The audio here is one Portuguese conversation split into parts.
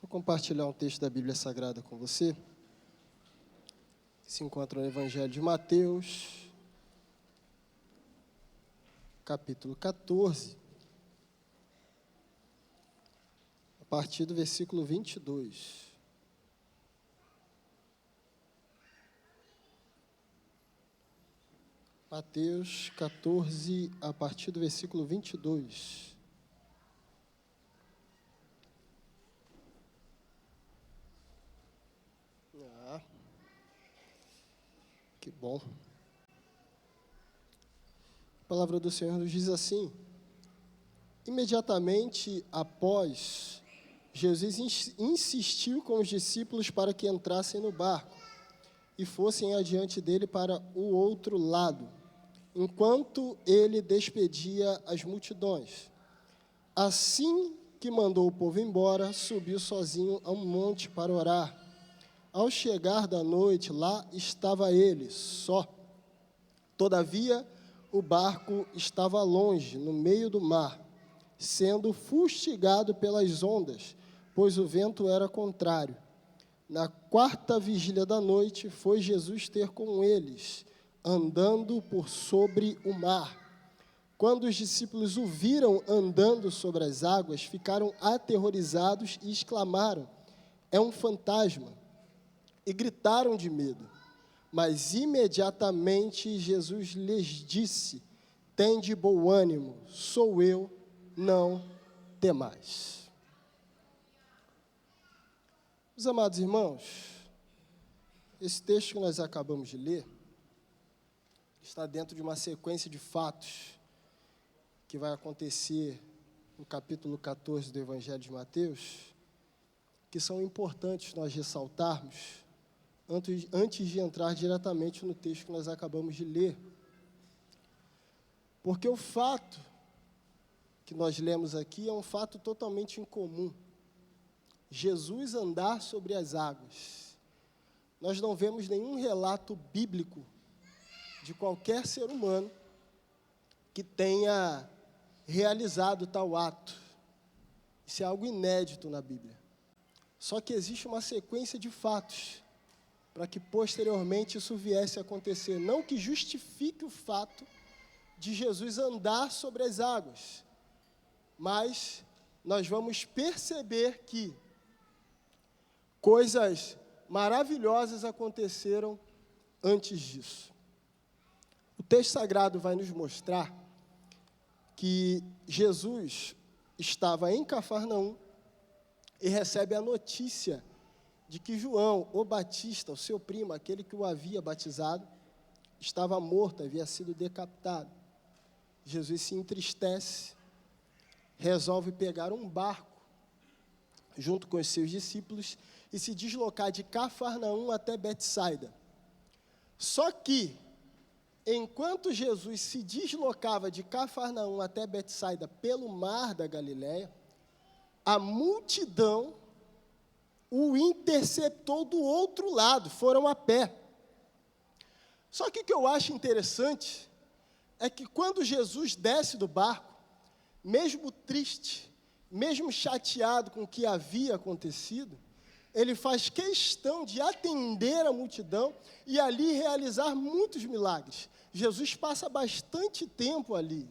Vou compartilhar um texto da Bíblia Sagrada com você, que se encontra no Evangelho de Mateus, capítulo 14, a partir do versículo 22. Mateus 14, a partir do versículo 22. Que bom. A palavra do Senhor nos diz assim: imediatamente após, Jesus insistiu com os discípulos para que entrassem no barco e fossem adiante dele para o outro lado, enquanto ele despedia as multidões. Assim que mandou o povo embora, subiu sozinho a um monte para orar. Ao chegar da noite, lá estava ele, só. Todavia, o barco estava longe, no meio do mar, sendo fustigado pelas ondas, pois o vento era contrário. Na quarta vigília da noite, foi Jesus ter com eles, andando por sobre o mar. Quando os discípulos o viram andando sobre as águas, ficaram aterrorizados e exclamaram: é um fantasma! E gritaram de medo. Mas imediatamente Jesus lhes disse: tende bom ânimo, sou eu, não temais. Meus amados irmãos, esse texto que nós acabamos de ler está dentro de uma sequência de fatos que vai acontecer no capítulo 14 do Evangelho de Mateus, que são importantes nós ressaltarmos antes de entrar diretamente no texto que nós acabamos de ler. Porque o fato que nós lemos aqui é um fato totalmente incomum. Jesus andar sobre as águas. Nós não vemos nenhum relato bíblico de qualquer ser humano que tenha realizado tal ato. Isso é algo inédito na Bíblia. Só que existe uma sequência de fatos para que posteriormente isso viesse a acontecer. Não que justifique o fato de Jesus andar sobre as águas, mas nós vamos perceber que coisas maravilhosas aconteceram antes disso. O texto sagrado vai nos mostrar que Jesus estava em Cafarnaum e recebe a notícia de que João, o Batista, o seu primo, aquele que o havia batizado, estava morto, havia sido decapitado. Jesus se entristece, resolve pegar um barco, junto com os seus discípulos, e se deslocar de Cafarnaum até Betsaida. Só que, enquanto Jesus se deslocava de Cafarnaum até Betsaida pelo mar da Galileia, a multidão o interceptou do outro lado, foram a pé. Só que o que eu acho interessante é que quando Jesus desce do barco, mesmo triste, mesmo chateado com o que havia acontecido, ele faz questão de atender a multidão e ali realizar muitos milagres. Jesus passa bastante tempo ali.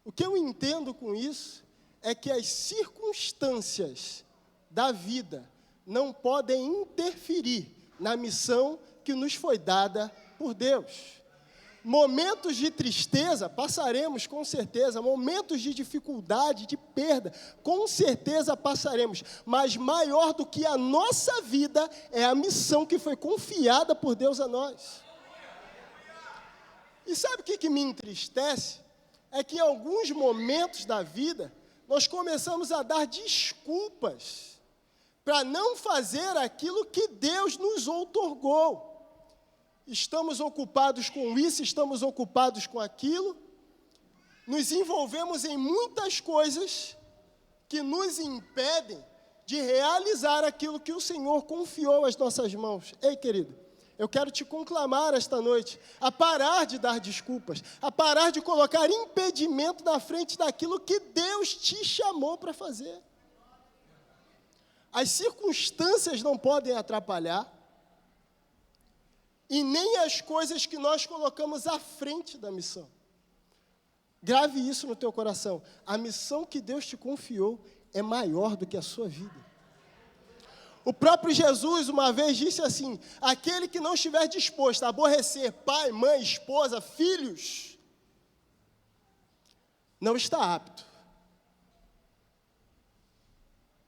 O que eu entendo com isso é que as circunstâncias da vida não podem interferir na missão que nos foi dada por Deus. Momentos de tristeza passaremos com certeza, momentos de dificuldade, de perda, com certeza passaremos, mas maior do que a nossa vida é a missão que foi confiada por Deus a nós. E sabe o que me entristece? É que em alguns momentos da vida, nós começamos a dar desculpas para não fazer aquilo que Deus nos outorgou. Estamos ocupados com isso, estamos ocupados com aquilo, nos envolvemos em muitas coisas que nos impedem de realizar aquilo que o Senhor confiou às nossas mãos. Ei, querido, eu quero te conclamar esta noite a parar de dar desculpas, a parar de colocar impedimento na frente daquilo que Deus te chamou para fazer. as circunstâncias não podem atrapalhar, e nem as coisas que nós colocamos à frente da missão. Grave isso no teu coração. A missão que Deus te confiou é maior do que a sua vida. O próprio Jesus uma vez disse assim: aquele que não estiver disposto a aborrecer pai, mãe, esposa, filhos, não está apto.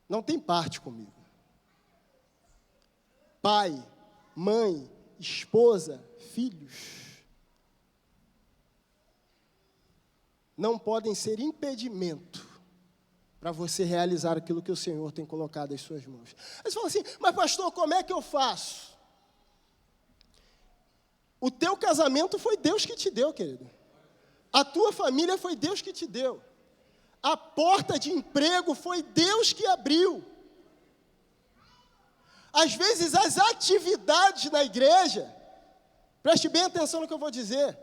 Não tem parte comigo. Pai, mãe, esposa, filhos não podem ser impedimento para você realizar aquilo que o Senhor tem colocado em suas mãos. Aí você fala assim: mas pastor, como é que eu faço? O teu casamento foi Deus que te deu, querido. A tua família foi Deus que te deu. A porta de emprego foi Deus que abriu. Às vezes as atividades na igreja, preste bem atenção no que eu vou dizer,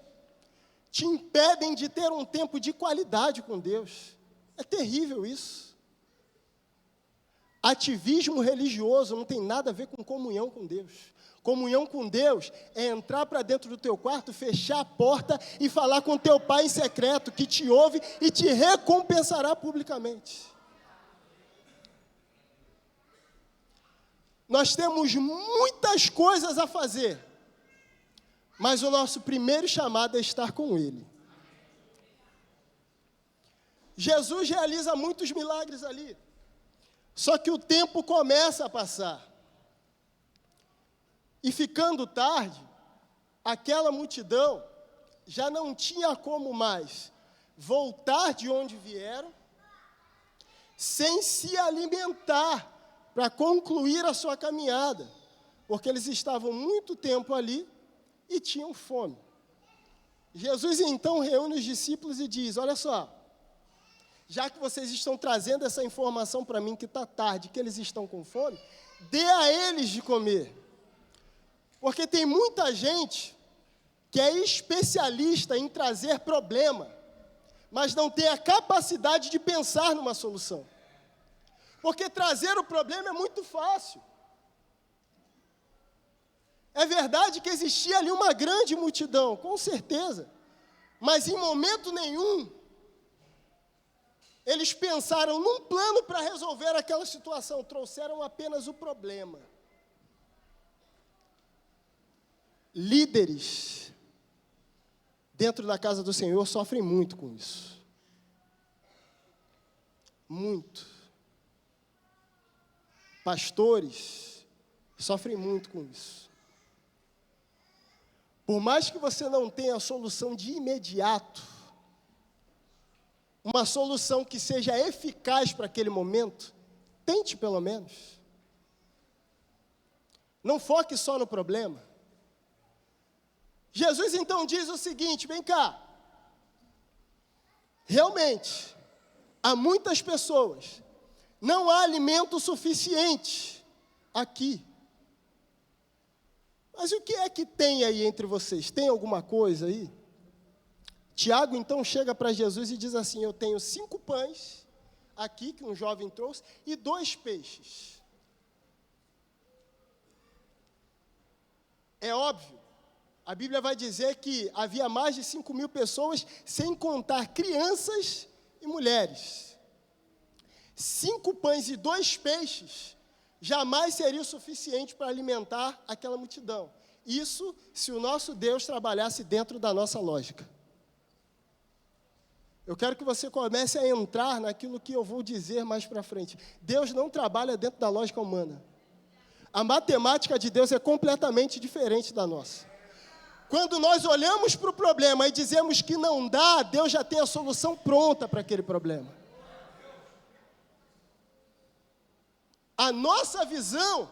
te impedem de ter um tempo de qualidade com Deus. É terrível isso. Ativismo religioso não tem nada a ver com comunhão com Deus. Comunhão com Deus é entrar para dentro do teu quarto, fechar a porta e falar com teu pai em secreto, que te ouve e te recompensará publicamente. Nós temos muitas coisas a fazer, mas o nosso primeiro chamado é estar com Ele. Jesus realiza muitos milagres ali, só que o tempo começa a passar. E ficando tarde, aquela multidão já não tinha como mais voltar de onde vieram, sem se alimentar para concluir a sua caminhada, porque eles estavam muito tempo ali e tinham fome. Jesus então reúne os discípulos e diz: olha só, já que vocês estão trazendo essa informação para mim que está tarde, que eles estão com fome, dê a eles de comer. Porque tem muita gente que é especialista em trazer problema, mas não tem a capacidade de pensar numa solução. Porque trazer o problema é muito fácil. É verdade que existia ali uma grande multidão, com certeza, mas em momento nenhum eles pensaram num plano para resolver aquela situação, trouxeram apenas o problema. Líderes dentro da casa do Senhor sofrem muito com isso. Muito. Pastores sofrem muito com isso. Por mais que você não tenha a solução de imediato, uma solução que seja eficaz para aquele momento, tente pelo menos. Não foque só no problema. Jesus então diz o seguinte: vem cá, realmente, há muitas pessoas, não há alimento suficiente aqui. Mas o que é que tem aí entre vocês? Tem alguma coisa aí? Tiago então chega para Jesus e diz assim: eu tenho 5 pães aqui, que um jovem trouxe, e 2 peixes. É óbvio, a Bíblia vai dizer que havia mais de 5.000 pessoas, sem contar crianças e mulheres. 5 pães e 2 peixes jamais seria o suficiente para alimentar aquela multidão. Isso se o nosso Deus trabalhasse dentro da nossa lógica. Eu quero que você comece a entrar naquilo que eu vou dizer mais para frente. Deus não trabalha dentro da lógica humana. A matemática de Deus é completamente diferente da nossa. Quando nós olhamos para o problema e dizemos que não dá, Deus já tem a solução pronta para aquele problema. A nossa visão,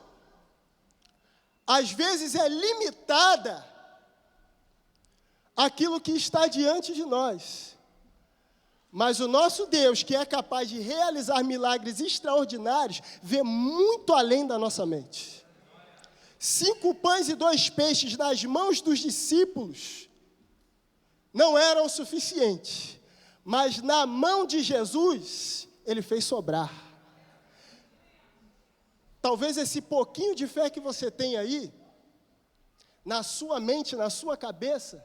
às vezes, é limitada àquilo que está diante de nós. Mas o nosso Deus, que é capaz de realizar milagres extraordinários, vê muito além da nossa mente. 5 pães e 2 peixes nas mãos dos discípulos não eram o suficiente, mas na mão de Jesus, ele fez sobrar. talvez esse pouquinho de fé que você tem aí, na sua mente, na sua cabeça,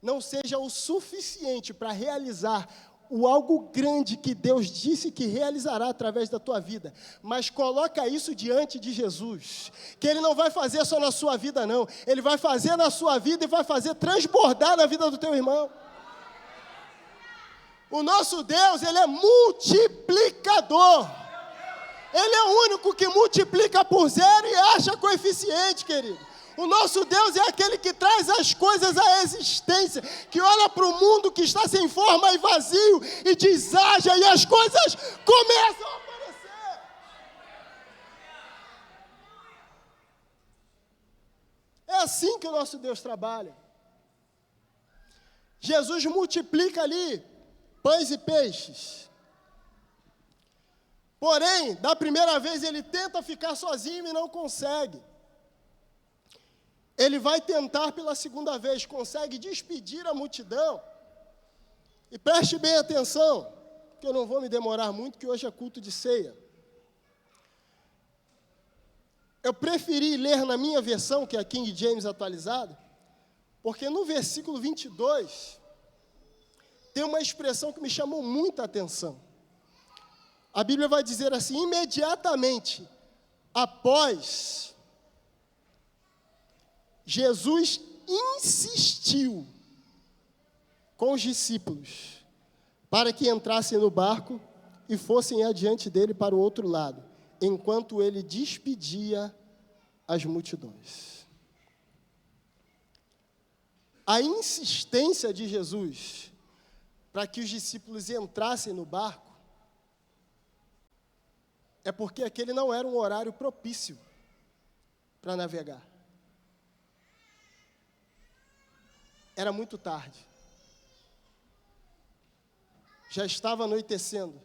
não seja o suficiente para realizar o algo grande que Deus disse que realizará através da tua vida. Mas coloca isso diante de Jesus, que Ele não vai fazer só na sua vida não, Ele vai fazer na sua vida e vai fazer transbordar na vida do teu irmão. O nosso Deus, Ele é multiplicador. Ele é o único que multiplica por zero e acha coeficiente, querido. O nosso Deus é aquele que traz as coisas à existência, que olha para o mundo que está sem forma e vazio e diz, haja, e as coisas começam a aparecer. É assim que o nosso Deus trabalha. Jesus multiplica ali pães e peixes. Porém, da primeira vez ele tenta ficar sozinho e não consegue. Ele vai tentar pela segunda vez, consegue despedir a multidão. E preste bem atenção, que eu não vou me demorar muito, que hoje é culto de ceia. Eu preferi ler na minha versão, que é a King James atualizada, porque no versículo 22, tem uma expressão que me chamou muita atenção. A Bíblia vai dizer assim, imediatamente após Jesus insistiu com os discípulos para que entrassem no barco e fossem adiante dele para o outro lado, enquanto ele despedia as multidões. A insistência de Jesus para que os discípulos entrassem no barco é porque aquele não era um horário propício para navegar. Era muito tarde. Já estava anoitecendo.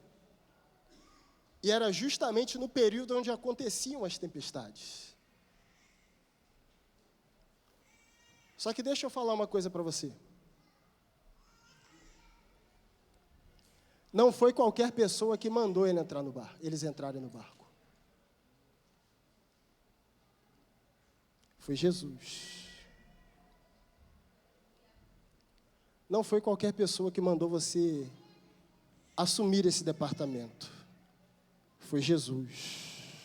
E era justamente no período onde aconteciam as tempestades. Só que deixa eu falar uma coisa para você. Não foi qualquer pessoa que mandou eles entrarem no barco. Foi Jesus. Não foi qualquer pessoa que mandou você assumir esse departamento. Foi Jesus.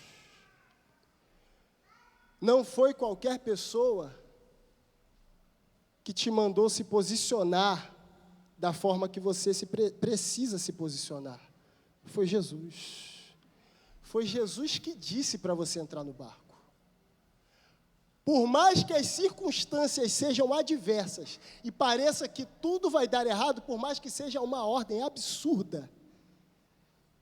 Não foi qualquer pessoa que te mandou se posicionar da forma que você precisa se posicionar. Foi Jesus. Foi Jesus que disse para você entrar no barco. Por mais que as circunstâncias sejam adversas e pareça que tudo vai dar errado, por mais que seja uma ordem absurda,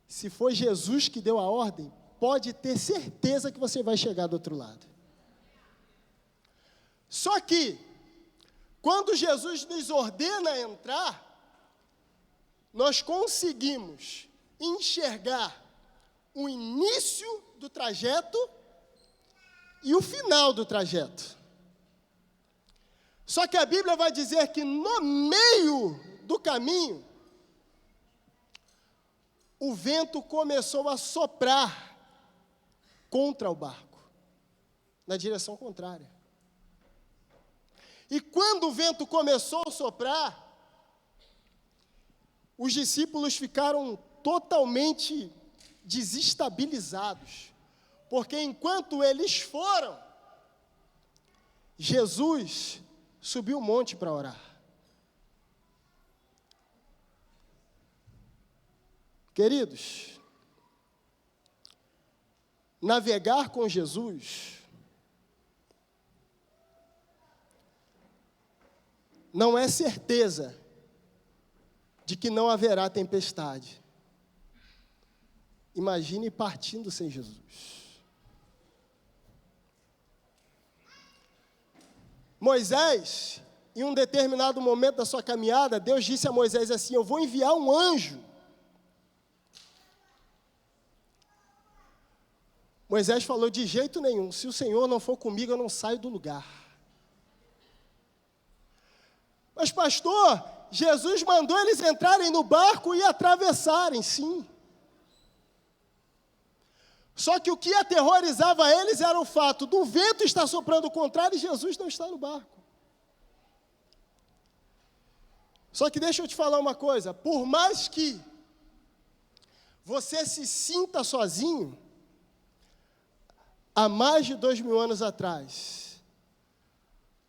se foi Jesus que deu a ordem, pode ter certeza que você vai chegar do outro lado. Só que, quando Jesus nos ordena a entrar, nós conseguimos enxergar o início do trajeto e o final do trajeto. Só que a Bíblia vai dizer que no meio do caminho, o vento começou a soprar contra o barco, na direção contrária. E quando o vento começou a soprar, os discípulos ficaram totalmente desestabilizados. Porque enquanto eles foram, Jesus subiu o monte para orar. Queridos, navegar com Jesus não é certeza de que não haverá tempestade. Imagine partindo sem Jesus. Moisés, em um determinado momento da sua caminhada, Deus disse a Moisés assim, eu vou enviar um anjo. Moisés falou, de jeito nenhum, se o Senhor não for comigo, eu não saio do lugar. Mas pastor, Jesus mandou eles entrarem no barco e atravessarem, sim. Só que o que aterrorizava eles era o fato do vento estar soprando o contrário e Jesus não está no barco. Só que deixa eu te falar uma coisa, por mais que você se sinta sozinho, há mais de 2000 anos atrás,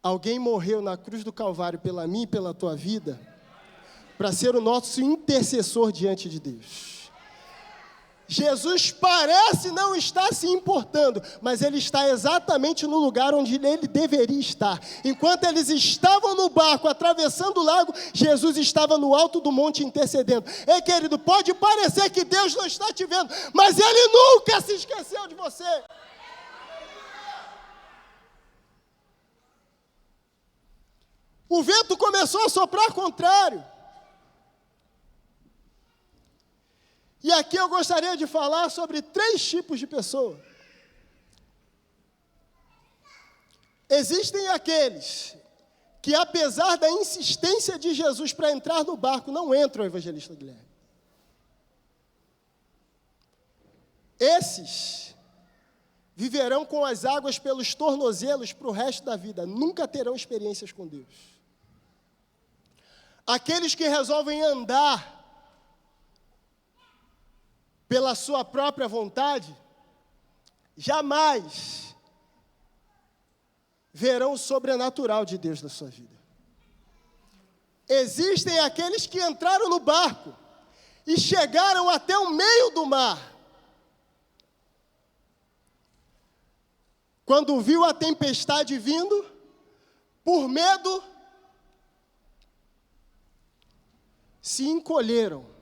alguém morreu na cruz do Calvário pela mim e pela tua vida, para ser o nosso intercessor diante de Deus. Jesus parece não estar se importando, mas ele está exatamente no lugar onde ele deveria estar. Enquanto eles estavam no barco, atravessando o lago, Jesus estava no alto do monte intercedendo. Ei, querido, pode parecer que Deus não está te vendo, mas ele nunca se esqueceu de você. O vento começou a soprar contrário. E aqui eu gostaria de falar sobre 3 tipos de pessoas. Existem aqueles que, apesar da insistência de Jesus para entrar no barco, não entram, evangelista Guilherme. Esses viverão com as águas pelos tornozelos para o resto da vida, nunca terão experiências com Deus. Aqueles que resolvem andar pela sua própria vontade, jamais verão o sobrenatural de Deus na sua vida. Existem aqueles que entraram no barco e chegaram até o meio do mar. Quando viu a tempestade vindo, por medo, se encolheram.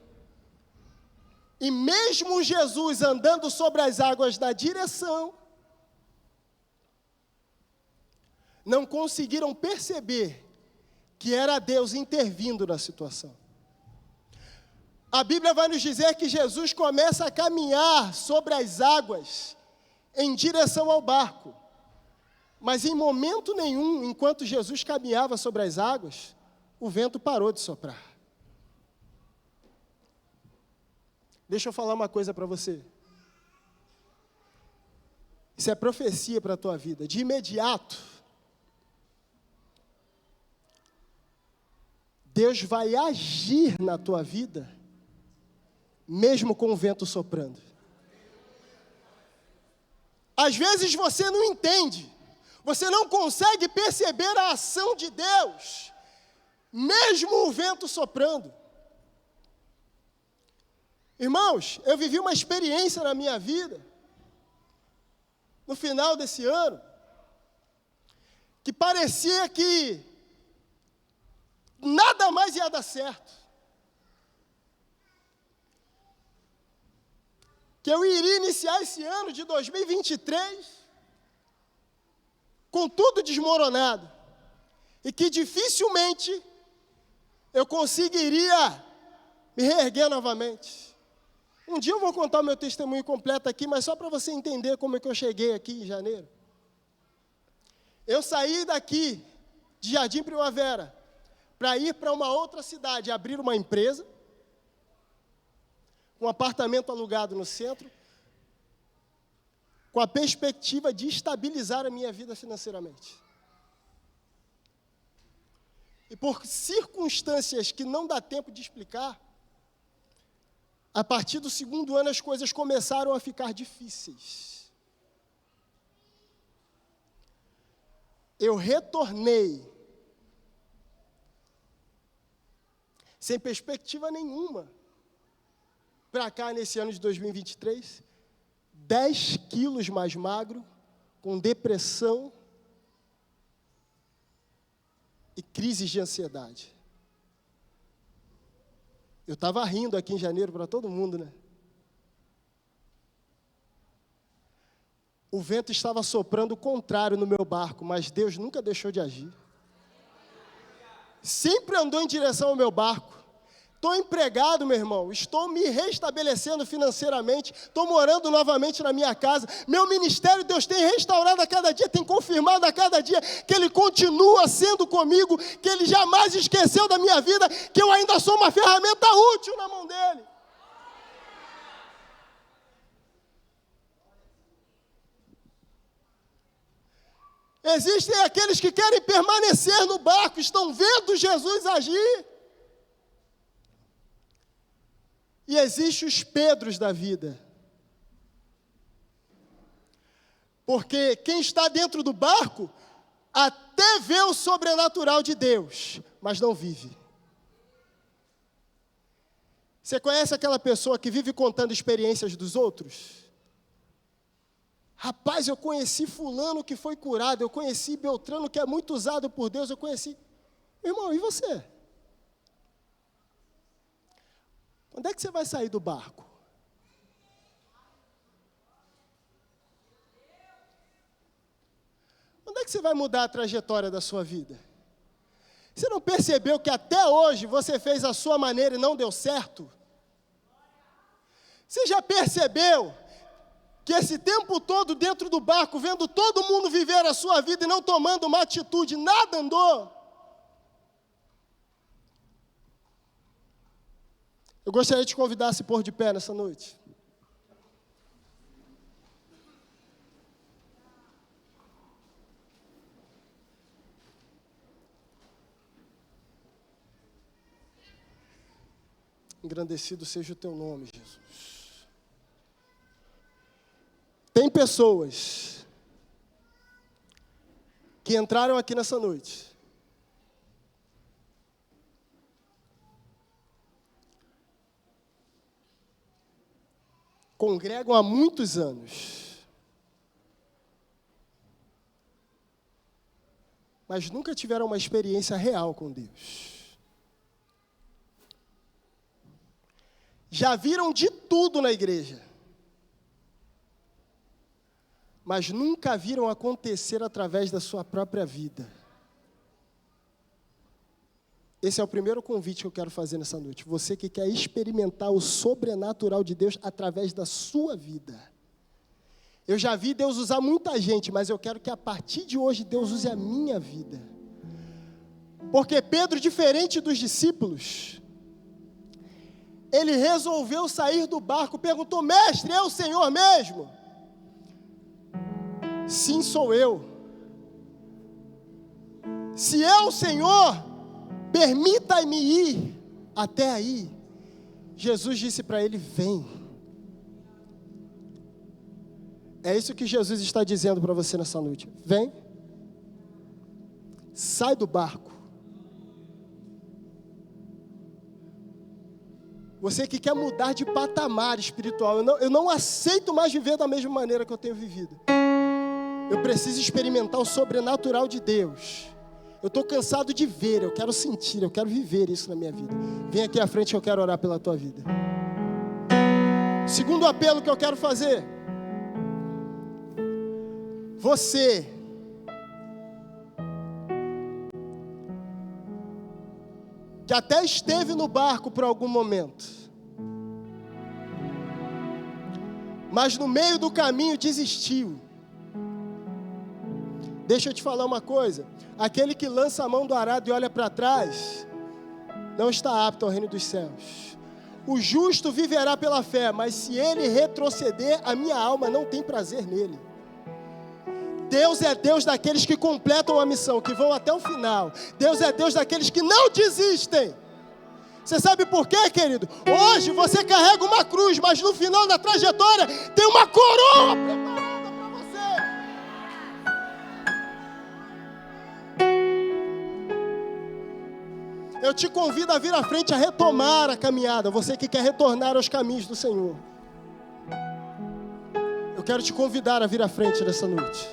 E mesmo Jesus andando sobre as águas da direção, não conseguiram perceber que era Deus intervindo na situação. A Bíblia vai nos dizer que Jesus começa a caminhar sobre as águas em direção ao barco. Mas em momento nenhum, enquanto Jesus caminhava sobre as águas, o vento parou de soprar. Deixa eu falar uma coisa para você. Isso é profecia para a tua vida. De imediato, Deus vai agir na tua vida, mesmo com o vento soprando. Às vezes você não entende, você não consegue perceber a ação de Deus, mesmo o vento soprando. Irmãos, eu vivi uma experiência na minha vida, no final desse ano, que parecia que nada mais ia dar certo. Que eu iria iniciar esse ano de 2023 com tudo desmoronado. E que dificilmente eu conseguiria me reerguer novamente. Um dia eu vou contar o meu testemunho completo aqui, mas só para você entender como é que eu cheguei aqui em janeiro. Eu saí daqui, de Jardim Primavera, para ir para uma outra cidade, abrir uma empresa, um apartamento alugado no centro, com a perspectiva de estabilizar a minha vida financeiramente. E por circunstâncias que não dá tempo de explicar, a partir do 2º ano as coisas começaram a ficar difíceis. Eu retornei sem perspectiva nenhuma para cá nesse ano de 2023, 10 quilos mais magro, com depressão e crises de ansiedade. Eu estava rindo aqui em janeiro para todo mundo, né? O vento estava soprando contrário no meu barco, mas Deus nunca deixou de agir. Sempre andou em direção ao meu barco. Estou empregado, meu irmão, estou me restabelecendo financeiramente, estou morando novamente na minha casa. Meu ministério, Deus tem restaurado a cada dia, tem confirmado a cada dia que Ele continua sendo comigo, que Ele jamais esqueceu da minha vida, que eu ainda sou uma ferramenta útil na mão dEle. Existem aqueles que querem permanecer no barco, estão vendo Jesus agir. E existem os Pedros da vida. Porque quem está dentro do barco até vê o sobrenatural de Deus, mas não vive. Você conhece aquela pessoa que vive contando experiências dos outros? Rapaz, eu conheci fulano que foi curado, eu conheci Beltrano que é muito usado por Deus, eu conheci... Irmão, e você? Quando é que você vai sair do barco? Quando é que você vai mudar a trajetória da sua vida? Você não percebeu que até hoje você fez a sua maneira e não deu certo? Você já percebeu que esse tempo todo dentro do barco, vendo todo mundo viver a sua vida e não tomando uma atitude, nada andou? Eu gostaria de te convidar a se pôr de pé nessa noite. Engrandecido seja o teu nome, Jesus. Tem pessoas que entraram aqui nessa noite congregam há muitos anos, mas nunca tiveram uma experiência real com Deus. Já viram de tudo na igreja, mas nunca viram acontecer através da sua própria vida. Esse é o primeiro convite que eu quero fazer nessa noite. Você que quer experimentar o sobrenatural de Deus através da sua vida. Eu já vi Deus usar muita gente, mas eu quero que a partir de hoje Deus use a minha vida. Porque Pedro, diferente dos discípulos, ele resolveu sair do barco, perguntou: mestre, é o Senhor mesmo? Sim, sou eu. Se é o Senhor, permita-me ir até aí. Jesus disse para ele: vem. É isso que Jesus está dizendo para você nessa noite. Vem. Sai do barco. Você que quer mudar de patamar espiritual. Eu não aceito mais viver da mesma maneira que eu tenho vivido. Eu preciso experimentar o sobrenatural de Deus. Eu estou cansado de ver, eu quero sentir, eu quero viver isso na minha vida. Vem aqui à frente que eu quero orar pela tua vida. Segundo apelo que eu quero fazer. Você que até esteve no barco por algum momento, mas no meio do caminho desistiu. Deixa eu te falar uma coisa. Aquele que lança a mão do arado e olha para trás, não está apto ao reino dos céus. O justo viverá pela fé, mas se ele retroceder, a minha alma não tem prazer nele. Deus é Deus daqueles que completam a missão, que vão até o final. Deus é Deus daqueles que não desistem. Você sabe por quê, querido? Hoje você carrega uma cruz, mas no final da trajetória tem uma coroa preparada para você. Eu te convido a vir à frente a retomar a caminhada. Você que quer retornar aos caminhos do Senhor. Eu quero te convidar a vir à frente nessa noite.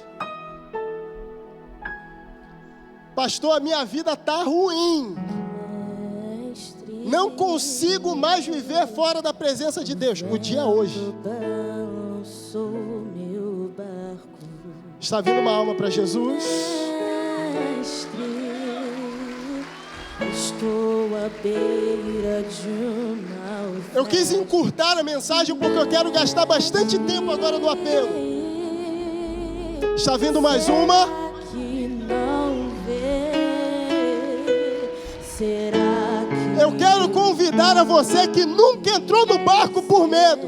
Pastor, a minha vida está ruim. Não consigo mais viver fora da presença de Deus. O dia é hoje. Está vindo uma alma para Jesus? Estou à beira de uma... Eu quis encurtar a mensagem porque eu quero gastar bastante tempo agora no apelo. Está vindo mais uma? Eu quero convidar a você que nunca entrou no barco por medo.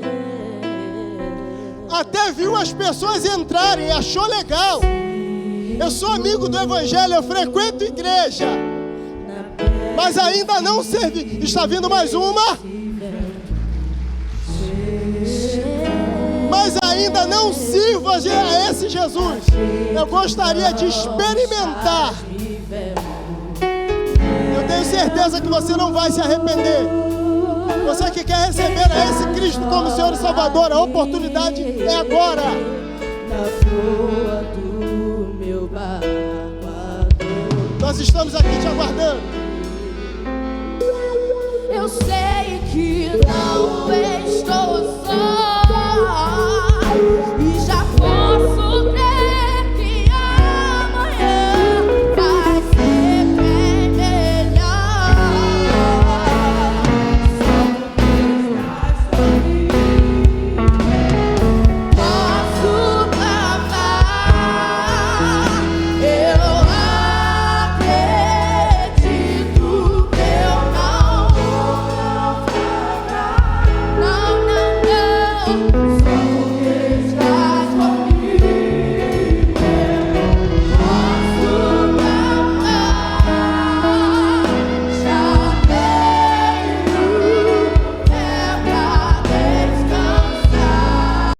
Até viu as pessoas entrarem, achou legal. Eu sou amigo do Evangelho, eu frequento igreja, mas ainda não servi. Está vindo mais uma. Mas ainda não sirvo a esse Jesus. Eu gostaria de experimentar. Eu tenho certeza que você não vai se arrepender. Você que quer receber a esse Cristo como Senhor e Salvador, a oportunidade é agora. Nós estamos aqui te aguardando. Eu sei que não estou só.